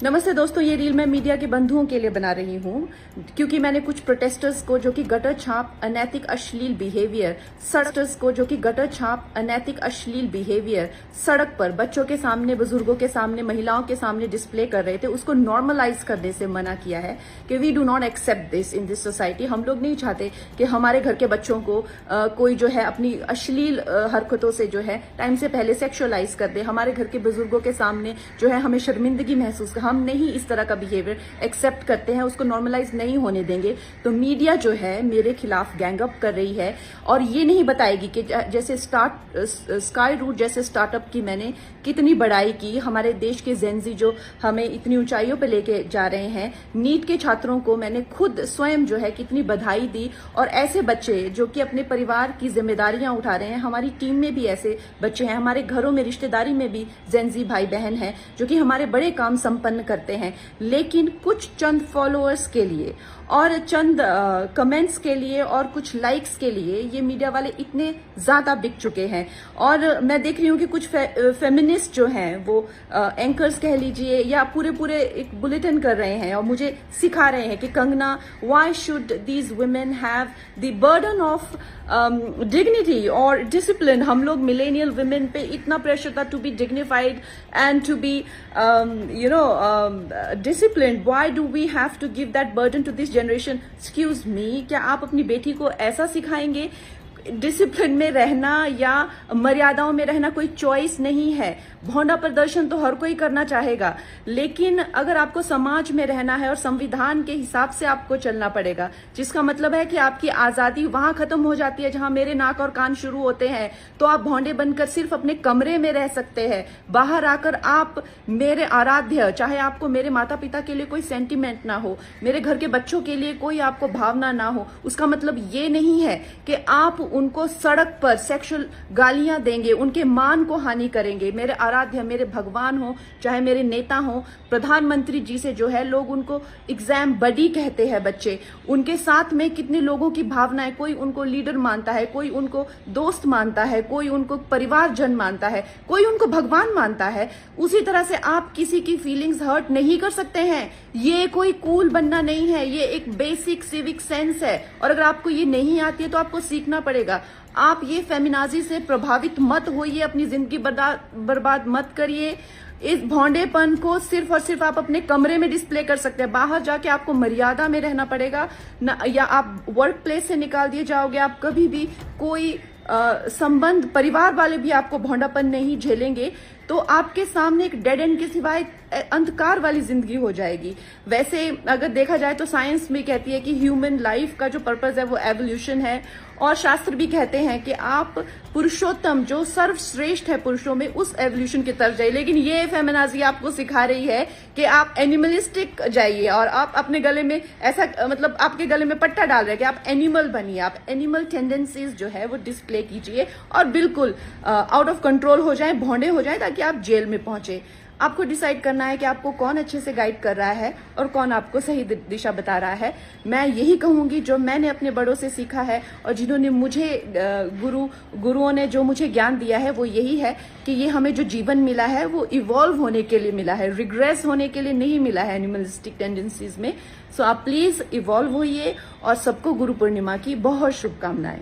नमस्ते दोस्तों, ये रील मैं मीडिया के बंधुओं के लिए बना रही हूँ क्योंकि मैंने कुछ प्रोटेस्टर्स को जो कि गटर छाप अनैतिक अश्लील बिहेवियर सड़क पर बच्चों के सामने, बुजुर्गों के सामने, महिलाओं के सामने डिस्प्ले कर रहे थे, उसको नॉर्मलाइज करने से मना किया है कि we do not accept this in this society. हम लोग नहीं चाहते कि हमारे घर के बच्चों को कोई जो है अपनी अश्लील हरकतों से जो है टाइम से पहले सेक्सुअलाइज कर दे। हमारे घर के बुजुर्गों के सामने जो है हमें शर्मिंदगी महसूस, हम नहीं इस तरह का बिहेवियर एक्सेप्ट करते हैं, उसको नॉर्मलाइज नहीं होने देंगे। तो मीडिया जो है मेरे खिलाफ गैंग अप कर रही है और ये नहीं बताएगी कि जैसे स्काई रूट जैसे स्टार्टअप की मैंने कितनी बड़ाई की, हमारे देश के जेनजी जो हमें इतनी ऊंचाइयों पे लेके जा रहे हैं। नीट के छात्रों को मैंने खुद स्वयं जो है कितनी बधाई दी और ऐसे बच्चे जो कि अपने परिवार की जिम्मेदारियां उठा रहे हैं, हमारी टीम में भी ऐसे बच्चे हैं, हमारे घरों में रिश्तेदारी में भी जेनजी भाई बहन हैं जो कि हमारे बड़े काम संपन्न करते हैं, लेकिन कुछ चंद फॉलोअर्स के लिए और चंद कमेंट्स के लिए और कुछ लाइक्स के लिए ये मीडिया वाले इतने ज्यादा बिक चुके हैं। और मैं देख रही हूँ कि कुछ फेमिनिस्ट जो हैं वो एंकर्स कह लीजिए या पूरे एक बुलेटिन कर रहे हैं और मुझे सिखा रहे हैं कि Kangana, why should these women have the burden of dignity और डिसिप्लिन। हम लोग मिलेनियल वुमेन पे इतना प्रेशर था to be dignified and to be disciplined. Why do we have to give that burden to this generation? Excuse me, क्या आप अपनी बेटी को ऐसा सिखाएंगे? डिसिप्लिन में रहना या मर्यादाओं में रहना कोई चॉइस नहीं है। भौंडा प्रदर्शन तो हर कोई करना चाहेगा, लेकिन अगर आपको समाज में रहना है और संविधान के हिसाब से आपको चलना पड़ेगा, जिसका मतलब है कि आपकी आजादी वहां खत्म हो जाती है जहां मेरे नाक और कान शुरू होते हैं। तो आप भौंडे बनकर सिर्फ अपने कमरे में रह सकते हैं। बाहर आकर आप मेरे आराध्य, चाहे आपको मेरे माता पिता के लिए कोई सेंटिमेंट ना हो, मेरे घर के बच्चों के लिए कोई आपको भावना ना हो, उसका मतलब ये नहीं है कि आप उनको सड़क पर सेक्सुअल गालियां देंगे, उनके मान को हानि करेंगे। मेरे आराध्य, मेरे भगवान हो, चाहे मेरे नेता हो, प्रधानमंत्री जी से जो है लोग उनको एग्जाम बडी कहते हैं बच्चे, उनके साथ में कितने लोगों की भावनाएं, कोई उनको लीडर मानता है, कोई उनको दोस्त मानता है, कोई उनको परिवारजन मानता है, कोई उनको भगवान मानता है। उसी तरह से आप किसी की फीलिंग्स हर्ट नहीं कर सकते हैं। ये कोई कूल बनना नहीं है, ये एक बेसिक सिविक सेंस है और अगर आपको ये नहीं आती है तो आपको सीखना पड़ेगा। आप ये फेमिनाजी से प्रभावित मत होइए, अपनी जिंदगी बर्बाद मत करिए। इस भौंडेपन को सिर्फ और सिर्फ आप अपने कमरे में डिस्प्ले कर सकते हैं। बाहर जाके आपको मर्यादा में रहना पड़ेगा ना, या आप वर्क प्लेस से निकाल दिए जाओगे। आप कभी भी कोई संबंध, परिवार वाले भी आपको भौंडापन नहीं झेलेंगे, तो आपके सामने एक डेड एंड के सिवाय अंधकार वाली जिंदगी हो जाएगी। वैसे अगर देखा जाए तो साइंस भी कहती है कि ह्यूमन लाइफ का जो पर्पस है वो एवोल्यूशन है, और शास्त्र भी कहते हैं कि आप पुरुषोत्तम जो सर्वश्रेष्ठ है पुरुषों में, उस एवोल्यूशन की तरफ जाइए। लेकिन ये फेमिनाजी आपको सिखा रही है कि आप एनिमलिस्टिक जाइए और आप अपने गले में ऐसा, मतलब आपके गले में पट्टा डाल रहे हैं कि आप एनिमल बनिए, आप एनिमल टेंडेंसीज जो है वो डिस्प्ले कीजिए और बिल्कुल आउट ऑफ कंट्रोल हो जाए, भौंडे हो जाए, ताकि आप जेल में पहुंचे। आपको डिसाइड करना है कि आपको कौन अच्छे से गाइड कर रहा है और कौन आपको सही दिशा बता रहा है। मैं यही कहूंगी जो मैंने अपने बड़ों से सीखा है और जिन्होंने मुझे गुरुओं ने जो मुझे ज्ञान दिया है वो यही है कि ये हमें जो जीवन मिला है वो इवॉल्व होने के लिए मिला है, रिग्रेस होने के लिए नहीं मिला है एनिमलिस्टिक टेंडेंसीज में। सो आप प्लीज इवॉल्व होइए और सबको गुरु पूर्णिमा की बहुत शुभकामनाएं।